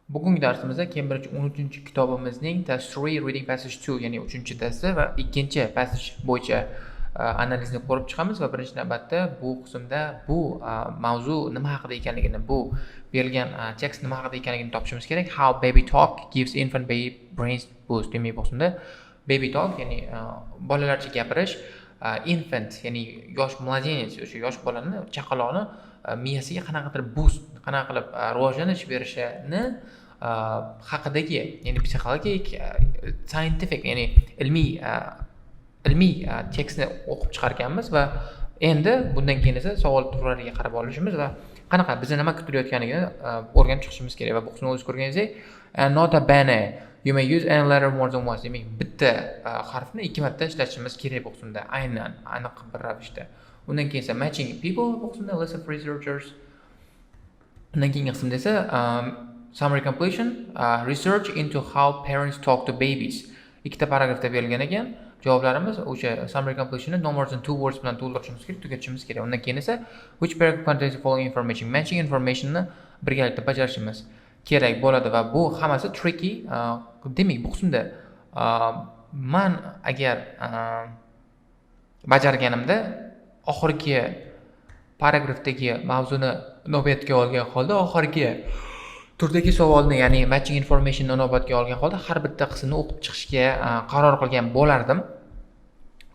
Bugungi darsimizda Cambridge 13-kitobimizning Test 3 Reading Passage 2, ya'ni 3-darsi va 2-passage bo'yicha analizni ko'rib chiqamiz va birinchi navbatda bu qismda bu mavzu nima haqida ekanligini, bu berilgan tekst nima haqida ekanligini topishimiz kerak. How baby talk gives infant baby brains boost. Demak, bu qismda baby talk, ya'ni bolalarcha gapirish, infant, ya'ni yosh mladenец, o'sha yosh bolani, chaqaloqni miyasiga qanaqadir boost, qanaqa qilib rivojlanish berishini haqidagi, ya'ni psixologik, scientific, ya'ni ilmiy tekstni o'qib chiqarganmiz va endi bundan keyin esa savol turlariga qarab olishimiz va qanaqa bizni nima kutilayotganligini o'rganib chiqishimiz kerak. Va bu qismni o'zingiz ko'rganingizdek, nota bene, you may use any letter more than once. Demak, bitta harfni ikki marta ishlatishimiz kerak bu qismda, aniq bir ravishda. Undan keyin esa matching people bu qismda, list of researchers. Undan keyingi qismda esa summary completion, research into how parents talk to babies. Ikkita paragrafda berilgan ekan. Javoblarimiz o'sha summary completion'ni no more than 2 words bilan to'ldirishimiz kerak, tugatishimiz kerak. Undan keyin esa which paragraph contains the following information, matching informationni birgalikda bajarishimiz kerak bo'ladi va bu hammasi tricky. Demak, bu qismda men agar bajarganimda oxirgi paragrafdagi mavzuni inobatga olgan holda, oxirgi turdagi savolni, ya'ni matching informationni inobatga olgan holda har bitta qismni o'qib chiqishga qaror qilgan bo'lardim.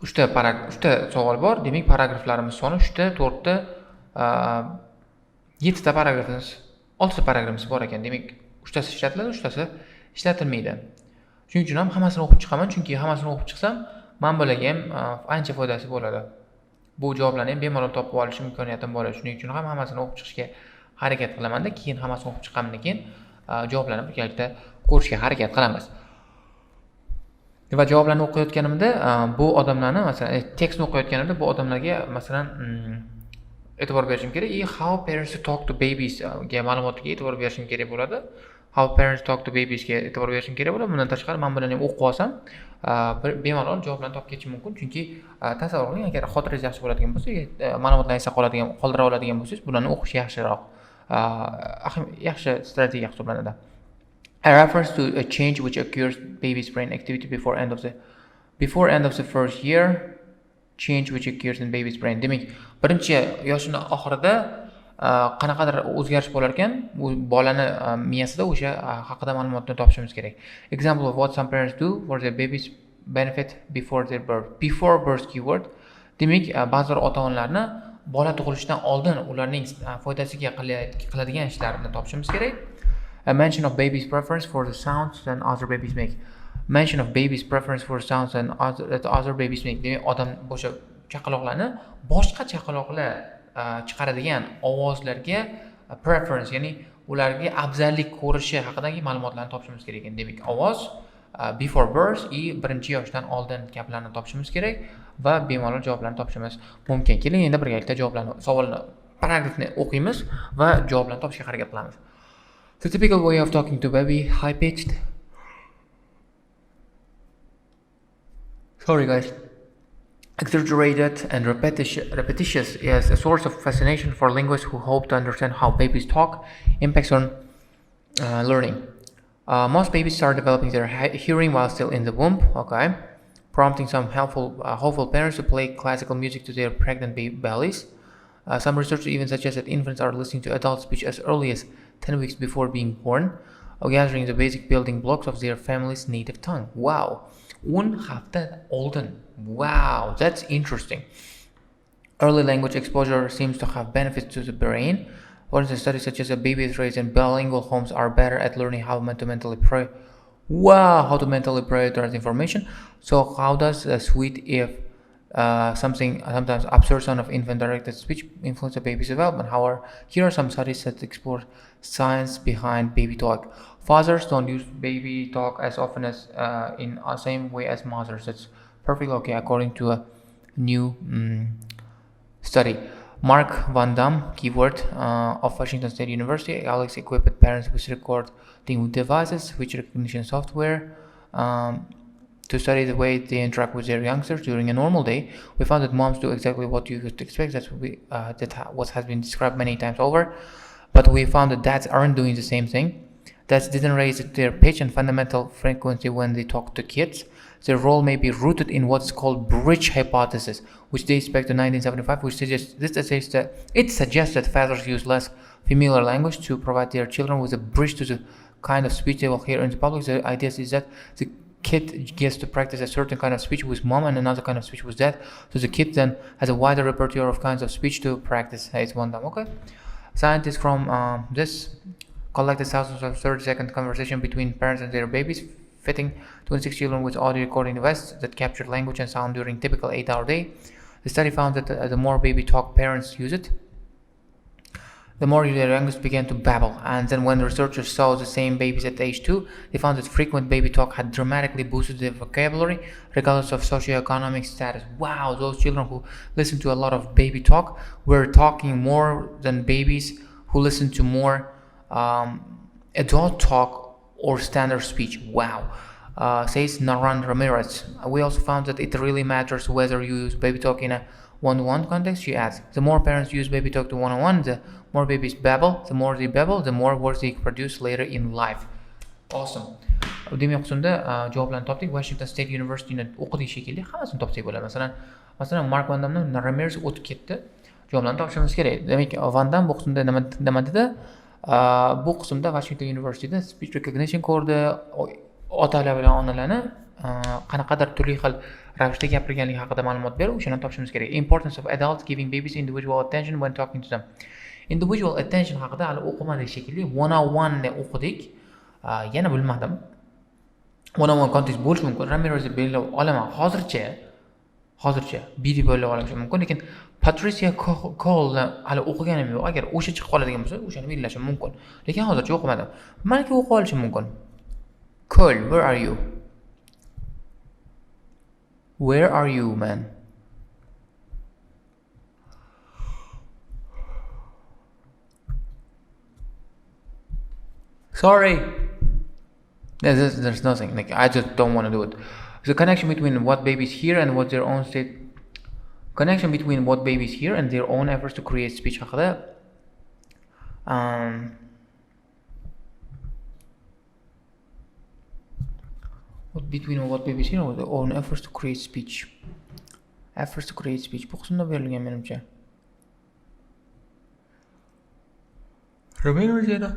3ta savol bor. Demak, paragraflarimiz soni 3ta, 4ta, 7ta paragrafimiz, 6ta paragrafimiz bor ekan. Demak, 3tasi ishlatiladi, 3tasi ishlatilmaydi. Shuning uchun ham hammasini o'qib chiqaman, chunki hammasini o'qib chiqsam, men bo'laga ham ancha foydasi bo'ladi. Bu javoblarni ham bemalol topib olish imkoniyatim bo'ladi. Shuning uchun ham hammasini o'qib chiqishga harakat qilaman-da, keyin hammasini o'qib chiqqandan keyin javoblarni birgalikda ko'rishga harakat qilamiz. Va javoblarni o'qiyotganimda bu odamlarni, masalan, tekstni o'qiyotganimda bu odamlarga masalan e'tibor berishim kerak. How parents talk to babies ga ma'lumotiga e'tibor berishim kerak bo'ladi. How parents talk to babies ga e'tibor berishim kerak bo'ladi. Bundan tashqari men buni ham o'qib olsam, bemalol javoblarni topib ketishim mumkin, chunki tasavvur qiling, agar xotirangiz yaxshi bo'ladigan bo'lsa, ma'lumotlarni qoldira oladigan bo'lsangiz, bularni o'qish yaxshiroq. Yaxshi strategiya hisoblanadi. A reference to a change which occurs baby's brain activity before end of the first year, change which occurs in baby's brain. Demak, birinchi yoshini oxirida qanaqadir o'zgarish bo'lar ekan, bu bolani miyasida o'sha haqida ma'lumotni topishimiz kerak. Example of what some parents do for their baby's benefit before their birth. Before birth keyword. Demak, ba'zi ota-onalarni bola tug'ilishidan oldin ularning foydasiga qiladigan ishlarini topishimiz kerak. A mention of baby's preference for the sounds and other babies make. Mention of baby's preference for sounds and other babies make. Demak, odam o'sha chaqaloqlarni boshqa chaqaloqlar chiqaradigan ovozlarga preference, ya'ni ularga afzallik ko'rishi haqidagi ma'lumotlarni topishimiz kerak ekan. Demak, ovoz before birth birinchi yoshdan oldin gaplarni topishimiz kerak va bemalol javoblarni topishimiz mumkin. Keling, endi birgalikda javoblarni, savolni, paragrafni o'qiymiz va javoblarni topishga harakat qilamiz. The typical way of talking to baby, high pitched. Sorry guys. Exaggerated and repetitious is a source of fascination for linguists who hope to understand how babies talk impacts on learning. Most babies start developing their hearing while still in the womb, okay, prompting some hopeful parents to play classical music to their pregnant bellies. Some research even suggests that infants are listening to adult speech as early as 10 weeks before being born, gathering the basic building blocks of their family's native tongue. Wow. 10 hafta oldin. Wow, that's interesting. Early language exposure seems to have benefits to the brain. For instance, studies suggest that babies raised in bilingual homes are better at learning how to mentally prioritize information. So how does a sweet if sometimes absurd sound of infant-directed speech influence a baby's development? However, here are some studies that explore science behind baby talk. Fathers don't use baby talk as often as in the same way as mothers. That's perfectly okay according to a new study. Mark Van Dam, keyword of Washington State University, Alex equipped parents with recording devices, speech recognition software, to study the way they interact with their youngsters during a normal day. We found that moms do exactly what you would expect. That's what has been described many times over. But we found that dads aren't doing the same thing. that didn't raise their pitch and fundamental frequency when they talk to kids. Their role may be rooted in what's called bridge hypothesis, which dates back to 1975, which suggests that fathers use less familiar language to provide their children with a bridge to the kind of speech they will hear in the public. The idea is that the kid gets to practice a certain kind of speech with mom and another kind of speech with dad, so the kid then has a wider repertoire of kinds of speech to practice. It's one time, okay? Scientists from this collected thousands of 30-second conversation between parents and their babies, fitting 26 children with audio recording devices that captured language and sound during typical 8-hour day. The study found that the more baby talk parents use it, the more their youngest began to babble. And then when the researchers saw the same babies at age 2, they found that frequent baby talk had dramatically boosted their vocabulary, regardless of socioeconomic status. Wow, those children who listened to a lot of baby talk were talking more than babies who listened to more adult talk or standard speech. Wow. Says Naran Ramirez. We also found that it really matters whether you use baby talk in a one-to-one context. She adds, the more parents use baby talk to one-on-one, the more babies babble. The more they babble, the more words they produce later in life. Awesome. Demak, unda javoblarni topdik. Washington State University'ni o'qidik shekilli. Hammasini topsak bo'ladi. Masalan, Mark Van Damdan Ramirez o'tib ketdi. Javoblarni topishimiz kerak. Demak, Van Dam bu qismda nima dedi? Bu qismda Washington University'da speech recognition ko'rdi. Otalar bilan onalarni qanaqadir turli xil ravishda gapirganligi haqida ma'lumot berib, o'shani topishimiz kerak. Importance of adults giving babies individual attention when talking to them. Individual attention haqida hali o'qimadik shekilli. One-on-one ni o'qidik. Yana bilmadim. One-on-one context bo'lishi mumkin. Ramirez belgilab olaman. Hozircha BD belgilab olishim mumkin, lekin Patricia Cole hali o'qiganim yo'q. Agar o'sha chiqib qoladigan bo'lsa, o'shani belgilashim mumkin. Lekin hozircha o'qimadim. Balki o'qib olishim mumkin. Cole, where are you? Where are you, man? Sorry. There's nothing. Like, I just don't want to do it. The connection between what babies hear and what their own state. Connection between what babies hear and their own efforts to create speech haqida. Between what babies hear and their own efforts to create speech. Efforts to create speech. Bu qismda berilgan menimcha. Ramirez edi.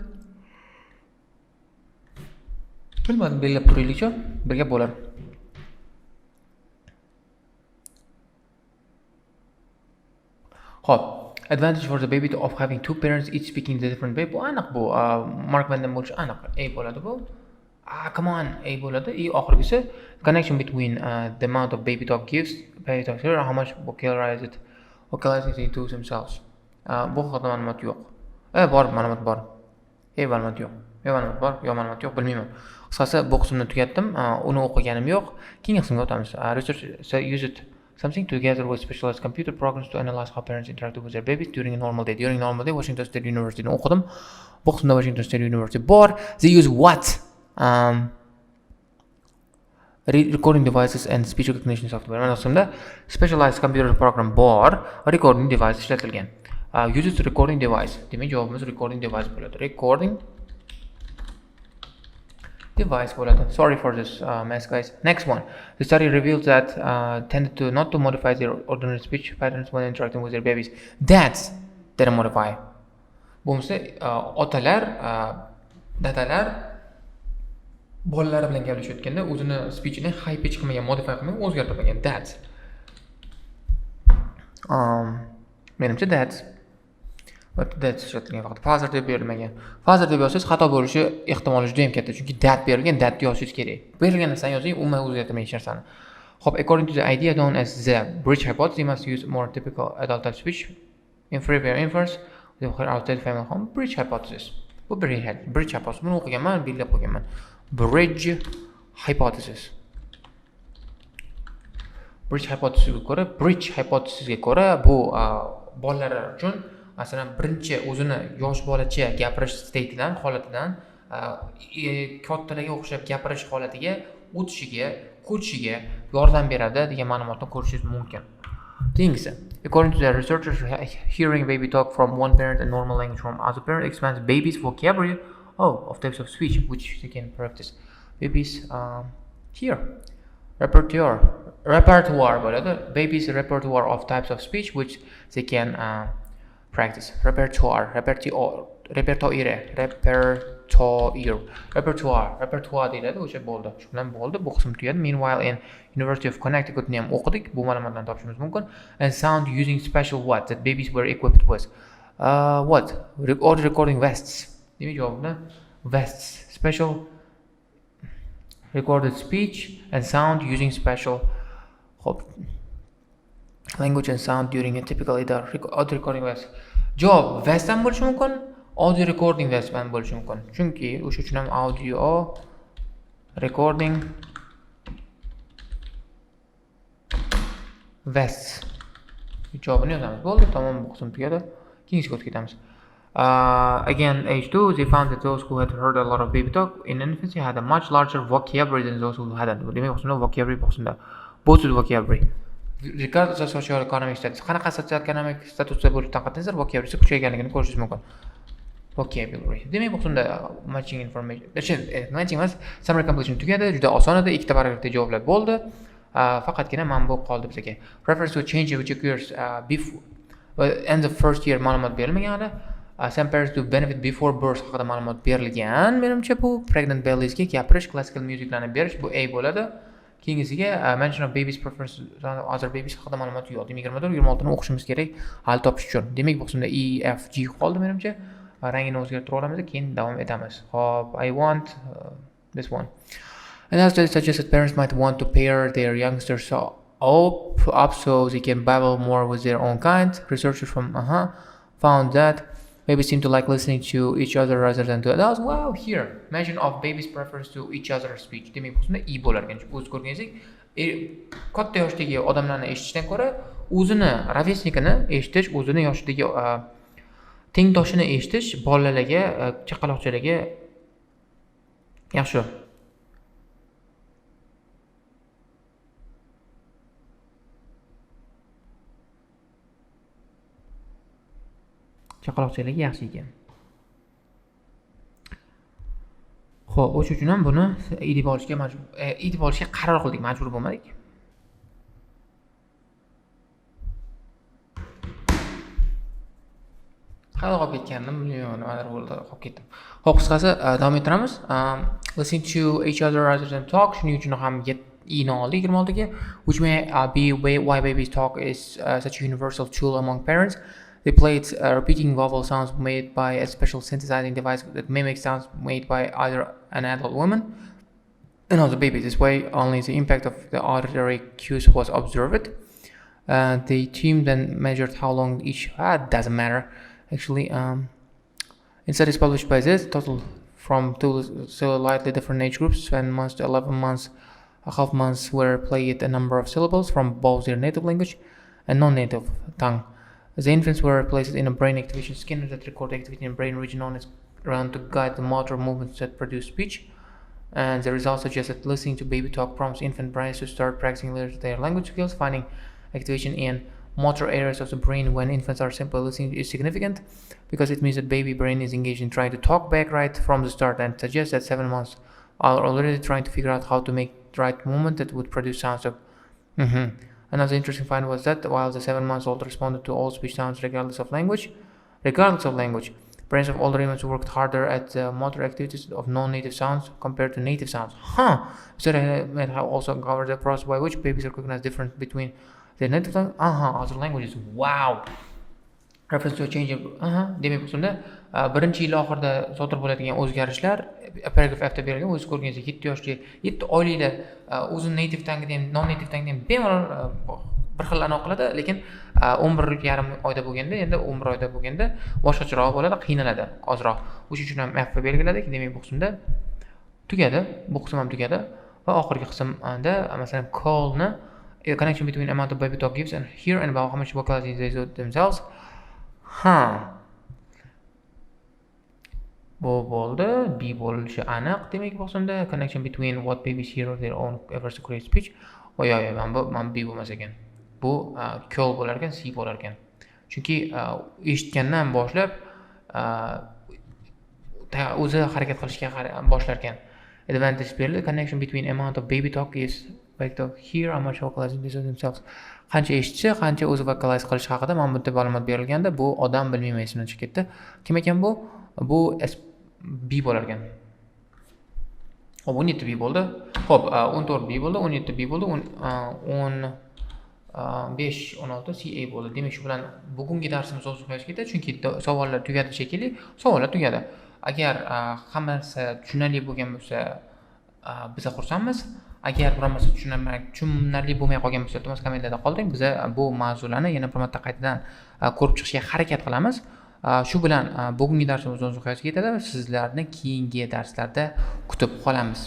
Bilmadim, belgilab turaylikchi. Birga bo'lar. Hop. Advantage for the baby of having two parents each speaking the different way. Bu aniq bu. Mark Van Damdan bo'lishi aniq. Bo'ladi bu. Come on, bo'ladi. Oxirgisi connection between the amount of baby talk gives, baby talk here, how much vocalize it to themselves. Bu haqida ma'lumot yo'q. Bor, ma'lumot bor. Ma'lumot yo'q. Ma'lumot yo'q, bilmayman. Qisqasi bu qismni tugatdim. Uni o'qiganim yo'q. Keyingi qismga o'tamiz. Research used something together with specialized computer programs to analyze how parents interact with their babies during a normal day. During normal day, Washington State University ni o'qidim. Bu qismda Washington State University bor. They use what? Recording devices and speech recognition software. Mana qismda specialized computer program bor, recording device ishlatilgan. Uses recording device. Demak, javobimiz recording device bo'ladi. Recording device bo'ladi. Sorry for this mess, guys. Next one. The study revealed that tended to not to modify their ordinary speech patterns when interacting with their babies. Dads didn't modify. Bo'lmasa otalar, dadalar bolalari bilan gaplashayotganda o'zini speechini high pitch qilmagan, modify qilmagan, o'zgartirmagan. Dads. Menimcha dads. That's ishlatilgan vaqt. Father deb berilmagan. Father deb yozsangiz xato bo'lishi ehtimoli juda ham katta, chunki dad berilgan, dad yozishingiz kerak. Berilgan narsani yozing, umuman o'zgartirmang hech narsani. Hop, according to the idea known as the bridge hypothesis, you must use more typical adult type speech in free inference with outside family home. Bridge hypothesis. Bu bridge hypothesis. Buni o'qiganman, belgilab qo'yganman. Bridge hypothesis. Bridge hypothesisga ko'ra bu bolalar uchun masalan birinchi o'zini yosh bolacha gapirish state'idan, holatidan kattalarga o'xshab gapirish holatiga ko'chishiga yordam beradi degan ma'lumotni ko'rishingiz mumkin. Keyingisi. According to the researchers, hearing baby talk from one parent and normal language from other parent expands baby's vocabulary of types of speech which they can practice. Babies here repertoire bo'ladi. Babies repertoire of types of speech which they can practice. Repertoire deyiladi. O'sha bo'ldi. Shu bilan bo'ldi. Bu qism tugadi. Meanwhile in University of Connecticut ni ham o'qidik. Bu ma'lumotlarni topishimiz mumkin. And sound using special what that babies were equipped with. What? Audio recording vests. Demak javobni vests. Special recorded speech and sound using special language and sound during a typical audio recording vest. Javob vest ham bo'lishi mumkin, audio recording vest ham bo'lishi mumkin. Chunki o'sha uchun ham audio recording vest. Javobini yozamiz. Bo'ldi, tamom, bu qism tugadi. Keyingiga o'tib ketamiz. Again, age 2, they found that those who had heard a lot of baby talk in infancy had a much larger vocabulary than those who hadn't. Demak, bu qismda vocabulary, bu qismda both vocabulary. Regardless of socio-economic status. Qanaqa socio-economic statusda bo'lishidan qat'iy nazar vocabulary kuchayganligini ko'rishingiz mumkin. Vocabulary. Demak, bu qismda matching information. Matching emas, summary completion tugadi. Juda oson edi. Ikkita paragrafda javoblar bo'ldi. Faqatgina mana bu qoldi bizga. Reference to change which occurs before end of first year ma'lumot berilmagan hali. Some parents do benefit before birth haqida ma'lumot berilgan. Menimcha bu pregnant belliesga gapirish, classical musiclarni berish bu A bo'ladi. Keyingisiga mention of babies preference other babies haqida ma'lumot yo'q. Demak 24-26 ni o'qishimiz kerak hal topish uchun. Demak bu qismda E, F, G qoldi menimcha. Rangini o'zgartirib olamiz, keyin davom etamiz. Hop, I want this one. Another study suggests that parents might want to pair their youngsters up so they can babble more with their own kind. Researchers from found that babies seem to like listening to each other rather than to adults. Wow, here mention of babies' preference to each other's speech. Demak, bu qismda E bo'lar ekan. O'z ko'rganingizek, katta yoshdagi odamlarni eshitishdan ko'ra, o'zini rovesnikini eshitish, o'zini yoshidagi tengdoshini eshitish bolalarga, chaqaloqchalarga yaxshi. Chaqaloqchalarga yaxshi ekan. Xo'p, o'sha uchun ham buni idib olishga qaror qildik, majbur bo'lmadik. Qanaqa qolib ketgandim, bilmayman, nimadir bo'ldi, qolib ketdim. Xo'p, qisqasi davom ettiramiz. Listen to each other rather than talk. Shuning uchun ham E-ni oldik 26 ga, which may be why babies talk is such a universal tool among parents. They played repeating vowel sounds made by a special synthesizing device that mimics sounds made by either an adult woman and also babies. This way, only the impact of the auditory cues was observed. The team then measured how long each doesn't matter. Actually, in studies published by this, total from two slightly different age groups, 7 months to 11 months, a half months, were played a number of syllables from both their native language and non-native tongue. The infants were placed in a brain activation scanner that recorded activity in brain region known as around to guide the motor movements that produce speech. And the results suggest that listening to baby talk prompts infant brains to start practicing their language skills. Finding activation in motor areas of the brain when infants are simply listening is significant because it means that baby brain is engaged in trying to talk back right from the start, and suggests that 7 months are already trying to figure out how to make the right movement that would produce sounds of Another interesting find was that while the 7-month-old responded to all speech sounds regardless of language, brains of older infants worked harder at motor activities of non-native sounds compared to native sounds. So that also covered the process by which babies recognize difference between their native tongue, other languages. Wow! Reference to a change of demak bu so'mda birinchi yil oxirida sodir bo'ladigan o'zgarishlar paragraf F'da berilgan. O'zingiz ko'rganingizdek 7 yoshli 7 oylikda o'zini native tongue'da ham non-native tongue'da ham bemalol bir xil anaqa qiladi, lekin 11,5 oyda bo'lganda, endi 11 oyda bo'lganda boshqacharoq bo'ladi, qiynaladi ozroq. O'sha uchun ham F'da belgiladik. Demak bu qismda tugadi, bu qism ham tugadi va oxirgi qismda masalan call-ni connection between amount of baby talk gives and here and about how much vocalizing they do themselves. Bu bo'ldi, B bo'lishi aniq. Demak bu qismda connection between what babies hear of their own efforts to create speech. Men B bo'lmas ekan. Bu call bo'lar ekan, C bo'lar ekan. Chunki eshitgandan boshlab o'zi harakat qilishga boshlar ekan. Advantage berildi. Connection between amount of baby talk is like here how much vocalizing themselves. Qancha eshitishi, qancha o'zi vocalize qilish haqida mana bu ma'lumot berilganda, bu odam bilmayman esimdan chiqib ketdi. Kim ekan bu? Bu B bo'lar ekan. Hop, 17 B bo'ldi. Hop, 14 B bo'ldi, 17 B bo'ldi, 15, 16 CA bo'ldi. Demak, shu bilan bugungi darsimiz o'zgarib ketdi, chunki savollar tugadi shekilli. Savollar tugadi. Agar hammasi tushunarli bo'lgan bo'lsa, biz xursandmiz. Agar birontasi tushunarli bo'lmay qolgan bo'lsa, iltimos kommentariyada qoldiring. Biz bu mavzularni yana bir marta qaytadan ko'rib chiqishga harakat qilamiz. Shu bilan bugungi darsimiz o'z nihoyasiga yetadi. Sizlarni keyingi darslarda kutib qolamiz.